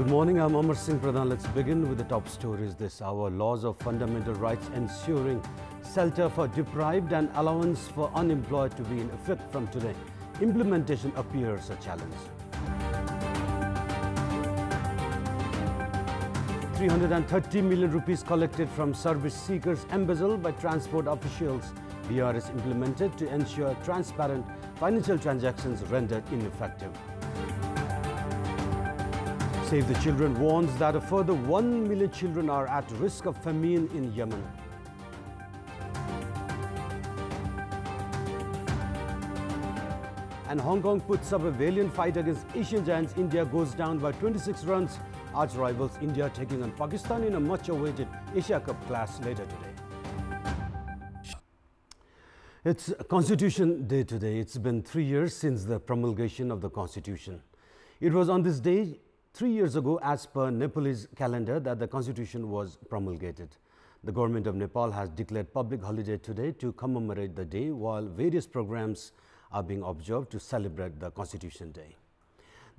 Good morning, I'm Amar Singh Pradhan. Let's begin with the top stories this hour. Laws of fundamental rights ensuring shelter for deprived and allowance for unemployed to be in effect from today. Implementation appears a challenge. 330 million rupees collected from service seekers embezzled by transport officials. VRS implemented to ensure transparent financial transactions rendered ineffective. Save the Children warns that a further 1 million children are at risk of famine in Yemen. And Hong Kong puts up a valiant fight against Asian giants. India goes down by 26 runs. Arch rivals India taking on Pakistan in a much-awaited Asia Cup clash later today. It's Constitution Day today. It's been 3 years since the promulgation of the Constitution. It was on this day 3 years ago, as per Nepalese calendar, that the Constitution was promulgated. The government of Nepal has declared public holiday today to commemorate the day, while various programs are being observed to celebrate the Constitution Day.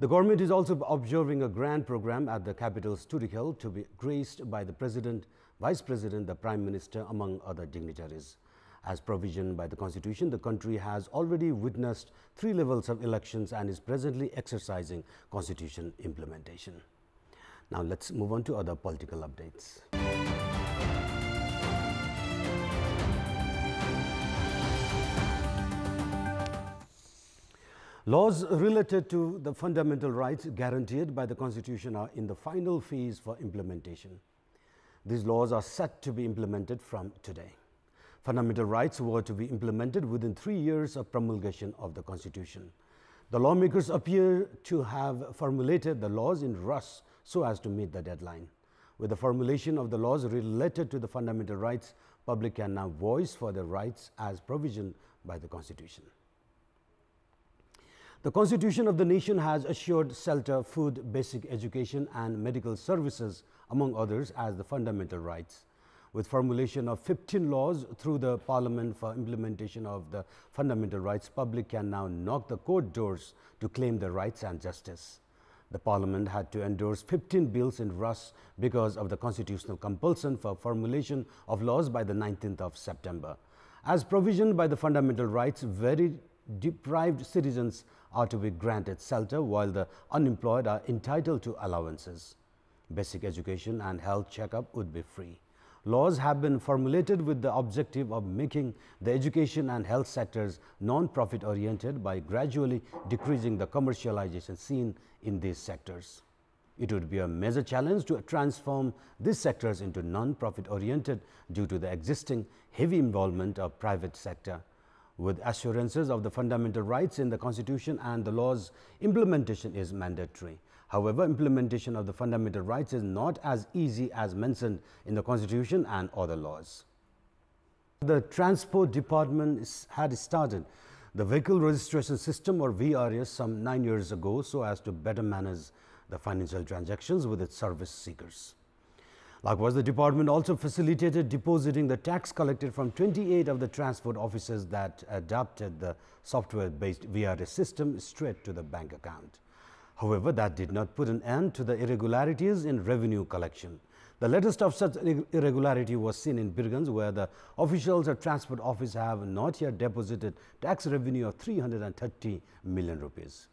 The government is also observing a grand program at the capital Sturikel to be graced by the President, Vice President, the Prime Minister, among other dignitaries. As provisioned by the Constitution, the country has already witnessed 3 levels of elections and is presently exercising Constitution implementation. Now let's move on to other political updates. Laws related to the fundamental rights guaranteed by the Constitution are in the final phase for implementation. These laws are set to be implemented from today. Fundamental rights were to be implemented within 3 years of promulgation of the Constitution. The lawmakers appear to have formulated the laws in rush so as to meet the deadline. With the formulation of the laws related to the fundamental rights, public can now voice for their rights as provisioned by the Constitution. The Constitution of the nation has assured shelter, food, basic education and medical services, among others, as the fundamental rights. With formulation of 15 laws through the Parliament for implementation of the fundamental rights, public can now knock the court doors to claim their rights and justice. The Parliament had to endorse 15 bills in rush because of the constitutional compulsion for formulation of laws by the 19th of September. As provisioned by the fundamental rights, very deprived citizens are to be granted shelter, while the unemployed are entitled to allowances. Basic education and health checkup would be free. Laws have been formulated with the objective of making the education and health sectors non-profit oriented by gradually decreasing the commercialization seen in these sectors. It would be a major challenge to transform these sectors into non-profit oriented due to the existing heavy involvement of private sector. With assurances of the fundamental rights in the Constitution and the laws, implementation is mandatory. However, implementation of the fundamental rights is not as easy as mentioned in the Constitution and other laws. The Transport Department had started the Vehicle Registration System, or VRS, some 9 years ago so as to better manage the financial transactions with its service seekers. Likewise, the department also facilitated depositing the tax collected from 28 of the transport offices that adopted the software-based VRS system straight to the bank account. However, that did not put an end to the irregularities in revenue collection. The latest of such irregularity was seen in Birganj, where the officials at Transport Office have not yet deposited tax revenue of 330 million rupees.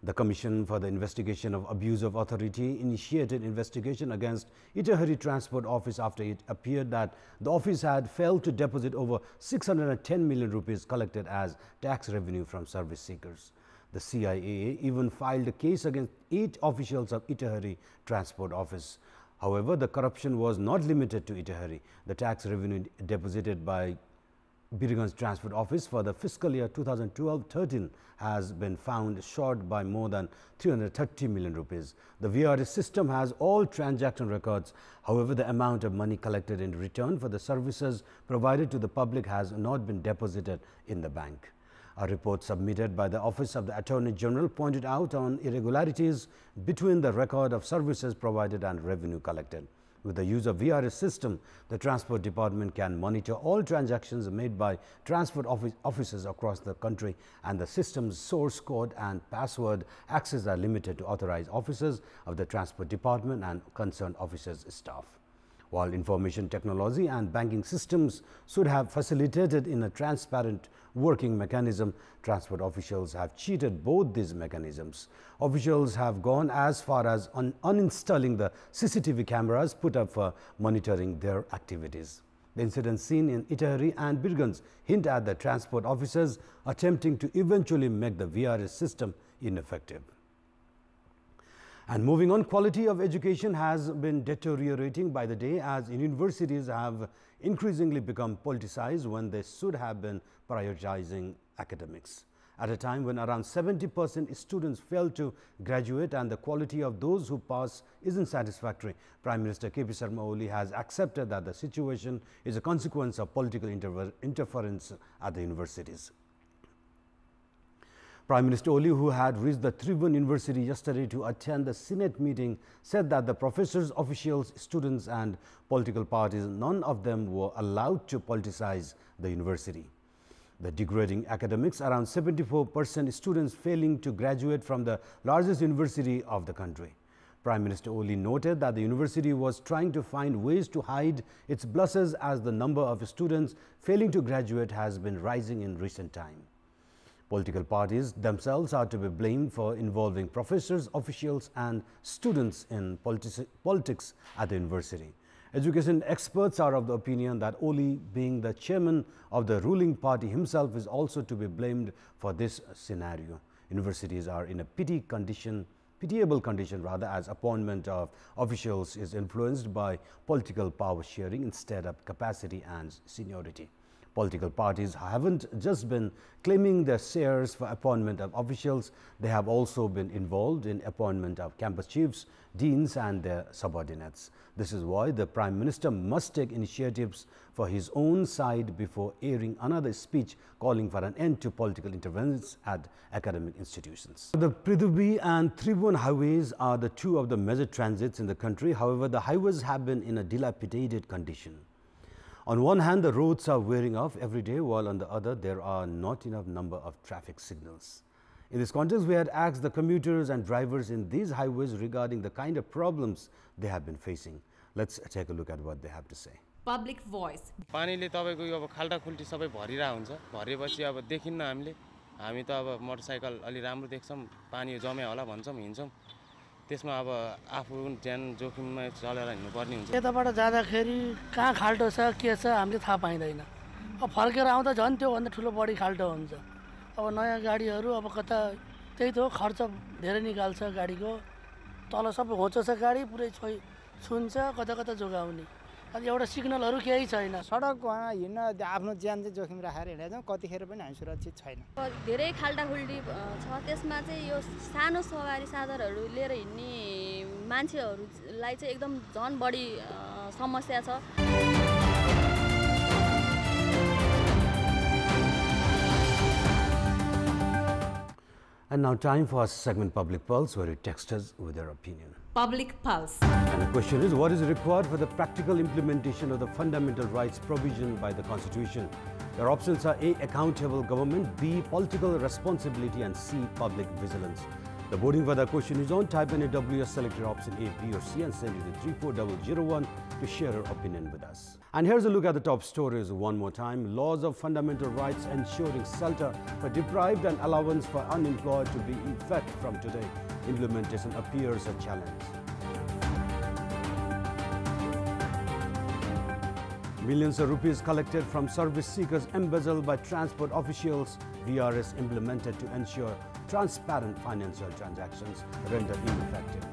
The Commission for the Investigation of Abuse of Authority initiated investigation against Itahari Transport Office after it appeared that the office had failed to deposit over 610 million rupees collected as tax revenue from service seekers. The CIAA even filed a case against 8 officials of Itahari Transport Office. However, the corruption was not limited to Itahari. The tax revenue deposited by Birganj Transport Office for the fiscal year 2012-13 has been found short by more than 330 million rupees. The VRS system has all transaction records. However, the amount of money collected in return for the services provided to the public has not been deposited in the bank. A report submitted by the Office of the Attorney General pointed out on irregularities between the record of services provided and revenue collected. With the use of VRS system, the Transport Department can monitor all transactions made by transport offices across the country, and the system's source code and password access are limited to authorized officers of the Transport Department and concerned officers' staff. While information technology and banking systems should have facilitated in a transparent working mechanism, transport officials have cheated both these mechanisms. Officials have gone as far as uninstalling the CCTV cameras put up for monitoring their activities. The incidents seen in Itahari and Birganj hint at the transport officers attempting to eventually make the VRS system ineffective. And moving on, quality of education has been deteriorating by the day as universities have increasingly become politicized when they should have been prioritizing academics. At a time when around 70% students fail to graduate and the quality of those who pass isn't satisfactory, Prime Minister KP Sharma Oli has accepted that the situation is a consequence of political interference at the universities. Prime Minister Oli, who had reached the Tribhuvan University yesterday to attend the Senate meeting, said that the professors, officials, students and political parties, none of them were allowed to politicize the university. The degrading academics, around 74% students failing to graduate from the largest university of the country. Prime Minister Oli noted that the university was trying to find ways to hide its blusses as the number of students failing to graduate has been rising in recent time. Political parties themselves are to be blamed for involving professors, officials and students in politics at the university. Education experts are of the opinion that Oli, being the chairman of the ruling party himself, is also to be blamed for this scenario. Universities are in a pitiable condition as appointment of officials is influenced by political power sharing instead of capacity and seniority. Political parties haven't just been claiming their shares for appointment of officials, they have also been involved in appointment of campus chiefs, deans and their subordinates. This is why the Prime Minister must take initiatives for his own side before airing another speech calling for an end to political interventions at academic institutions. The Pridhubi and Tribhuvan highways are the two of the major transits in the country. However, the highways have been in a dilapidated condition. On one hand, the roads are wearing off every day, while on the other, there are not enough number of traffic signals. In this context, we had asked the commuters and drivers in these highways regarding the kind of problems they have been facing. Let's take a look at what they have to say. Public voice. पानीले तपाईको यो अब खाल्टाखुल्टी सबै भरिरा हुन्छ भरेपछि अब देखिन्न हामी त अब motorcycle अलि राम्रो देख्छौं पानी जम्या होला भन्छौं हिँड्छौं त्यसमा अब आफू ज्यान जोखिममा चलेर हिँड्नु पर्ने हुन्छ यताबाट जाँदाखेरि कहाँ खाल्टो छ के छ हामीले थाहा पाइदैन अब फर्केर आउँदा झन् त्यो भन्दा ठुलो बढी खाल्टो हुन्छ अब नयाँ गाडीहरु अब कता त्यही त खर्च धेरै निकाल्छ गाडीको तल सबै होचो छ गाडी पुरै छुन्छ कता कता जोगाउने अनि एउटा सिग्नलहरु केही छैन सडकमा हिँड्न आफ्नो ज्यान चाहिँ जोखिम राखेर हिँड्दा कतिखेर पनि हामी सुरक्षित छैन धेरै खाल्टाखुल्टी छ त्यसमा चाहिँ यो सानो सवारी साधनहरु लिएर हिँड्ने मान्छेहरुलाई चाहिँ एकदम झन बढी समस्या छ And now time for our segment Public Pulse, where you text us with their opinion. Public Pulse. And the question is, what is required for the practical implementation of the fundamental rights provision by the Constitution? Your options are A, accountable government, B, political responsibility, and C, public vigilance. The voting for the question is on. Type in a WS, select your option A, B or C and send it to 34001 to share your opinion with us. And here's a look at the top stories one more time. Laws of fundamental rights ensuring shelter for deprived and allowance for unemployed to be in effect from today. Implementation appears a challenge. Millions of rupees collected from service seekers embezzled by transport officials. VRS implemented to ensure transparent financial transactions rendered ineffective.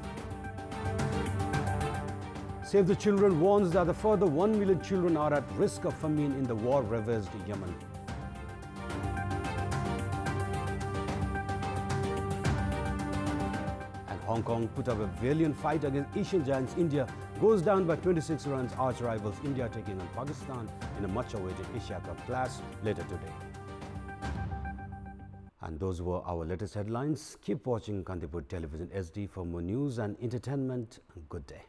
Save the Children warns that a further 1 million children are at risk of famine in the war-ravaged Yemen. And Hong Kong put up a valiant fight against Asian giants India, goes down by 26 runs. Arch rivals India taking on Pakistan in a much-awaited Asia Cup clash later today. And those were our latest headlines. Keep watching Kantipur Television SD for more news and entertainment. Good day.